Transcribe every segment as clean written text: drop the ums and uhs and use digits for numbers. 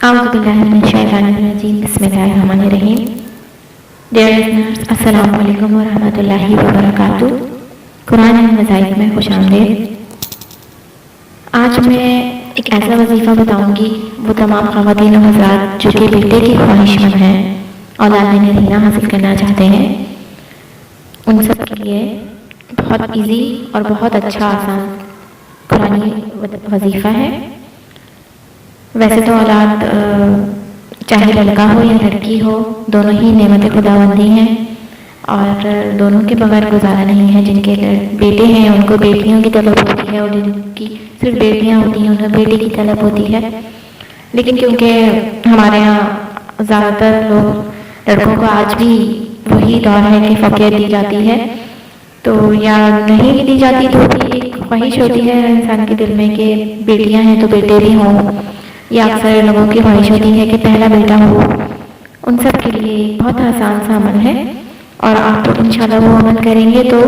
اعوذ باللہ من الشیطان الرجیم بسم اللہ الرحمن الرحیم. ڈیئر لسنرز، السلام علیکم ورحمۃ اللہ وبرکاتہ. قرآن اینڈ وظائف میں خوش آمدید. آج میں ایک ایسا وظیفہ بتاؤں گی وہ تمام خواتین و حضرات جو کہ بیٹے کی خواہش مند ہیں، اولاد نرینہ حاصل کرنا چاہتے ہیں، ان سب کے لیے بہت ایزی اور بہت اچھا آسان قرآنی وظیفہ ہے. ویسے تو اولاد چاہے لڑکا ہو یا لڑکی ہو، دونوں ہی نعمت خداوندی ہیں اور دونوں کے بغیر گزارا نہیں ہے. جن کے بیٹے ہیں ان کو بیٹیوں کی طلب ہوتی ہے، اور جن کی صرف بیٹیاں ہوتی ہیں انہیں بیٹی کی طلب ہوتی ہے. لیکن کیونکہ ہمارے یہاں زیادہ تر لوگ لڑکوں کو آج بھی وہی دور ہے کہ فوقیت دی جاتی ہے، تو یا نہیں دی جاتی تو بھی ایک خواہش ہوتی ہے انسان کے دل میں کہ بیٹیاں ہیں تو بیٹے بھی ہوں، یا اکثر لوگوں کی خواہش ہوتی ہے کہ پہلا بیٹا ہو. ان سب کے لیے بہت آسان سا عمل ہے، اور آپ لوگ انشاءاللہ وہ عمل کریں گے تو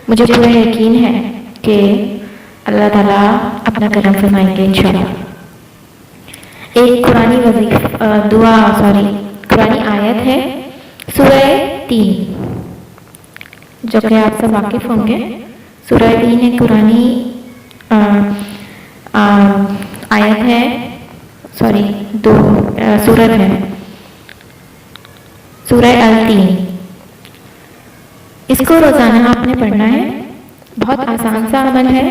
مجھے پورا یقین ہے کہ اللہ تعالیٰ اپنا کرم فرمائیں گے انشاءاللہ. ایک قرآنی آیت ہے سورہ 3، جو کہ آپ سب واقف ہوں گے. سورہ 3 ایک قرآنی آیت ہے، سورت ہے، سورہ ال-3. اس کو روزانہ آپ نے پڑھنا ہے. بہت آسان سا عمل ہے.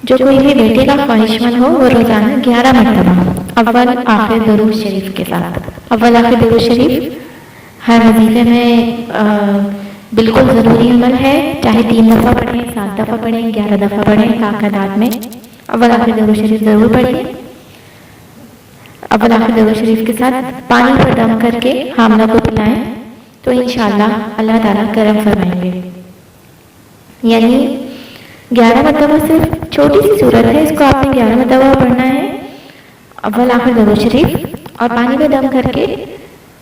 جو کوئی بھی بیٹے کا خواہش مند ہو وہ روزانہ 11 مرتبہ اول آخر درود شریف کے ساتھ، اول آخر درود شریف ہر وظیفے میں بالکل ضروری عمل ہے. چاہے 3 دفعہ پڑھیں، 7 دفعہ پڑھیں، 11 دفعہ پڑھیں، تعداد میں اول آخر درود شریف ضرور پڑھیں. اول آخر درود شریف کے ساتھ پانی پر دم کر کے حاملہ کو پلائیں تو انشاءاللہ اللہ تعالیٰ کرم فرمائیں گے. یعنی 11 مرتبہ صرف چھوٹی سی صورت ہے، اس کو آپ نے 11 مرتبہ پڑھنا ہے. اول آخر درود شریف اور پانی پہ دم کر کے،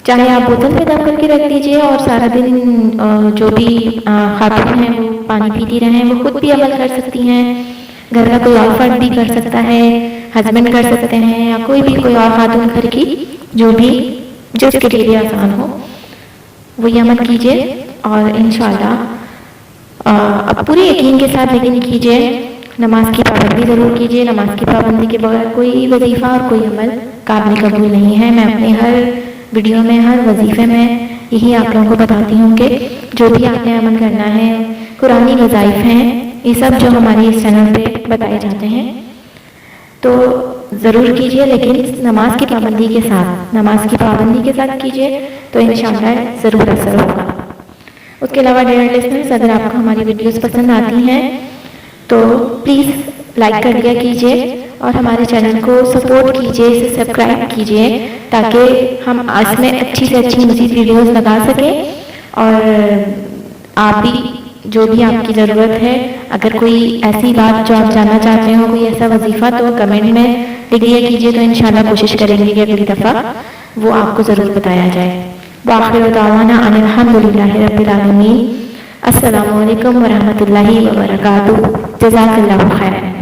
چاہے آپ بوتل پہ دم کر کے رکھ دیجئے اور سارا دن جو بھی خاتون ہیں وہ پانی پیتی رہیں. وہ خود بھی عمل کر سکتی ہیں، گھر کا کوئی اور فرد بھی کر سکتا ہے، ہسبینڈ کر سکتے ہیں، یا کوئی اور خاتون گھر کی جو اس کے لیے آسان ہو وہ یہ عمل کیجئے. اور انشاءاللہ اب پورے یقین کے ساتھ لیکن کیجئے. نماز کی پابندی ضرور کیجئے. نماز کی پابندی کے بغیر کوئی وظیفہ اور کوئی عمل قابل قبول نہیں ہے. میں اپنے ہر ویڈیو میں، ہر وظیفے میں یہی آپ لوگوں کو بتاتی ہوں کہ جو بھی آپ نے عمل کرنا ہے، قرآنی وظائف ہیں یہ سب جو ہمارے اس چینل پہ بتائے جاتے ہیں تو ضرور کیجئے، لیکن نماز کی پابندی کے ساتھ کیجئے تو انشاءاللہ ضرور اثر ہوگا. اس کے علاوہ ڈیئر لسنرز، اگر آپ کو ہماری ویڈیوز پسند آتی ہیں تو پلیز لائک کر دیا کیجئے اور ہمارے چینل کو سپورٹ کیجئے، اسے سبسکرائب کیجئے تاکہ ہم اس میں اچھی سے اچھی مزید ویڈیوز لگا سکیں. اور آپ بھی جو بھی آپ کی ضرورت ہے، اگر کوئی ایسی بات جو آپ جاننا چاہتے ہو، کوئی ایسا وظیفہ، تو کمنٹ میں لکھ دیا کیجئے تو انشاءاللہ کوشش کریں گے کہ اگلی دفعہ وہ آپ کو ضرور بتایا جائے. وآخر دعوانا ان الحمدللہ رب العالمین. السلام علیکم ورحمۃ اللہ وبرکاتہ. جزاک اللہ خیر.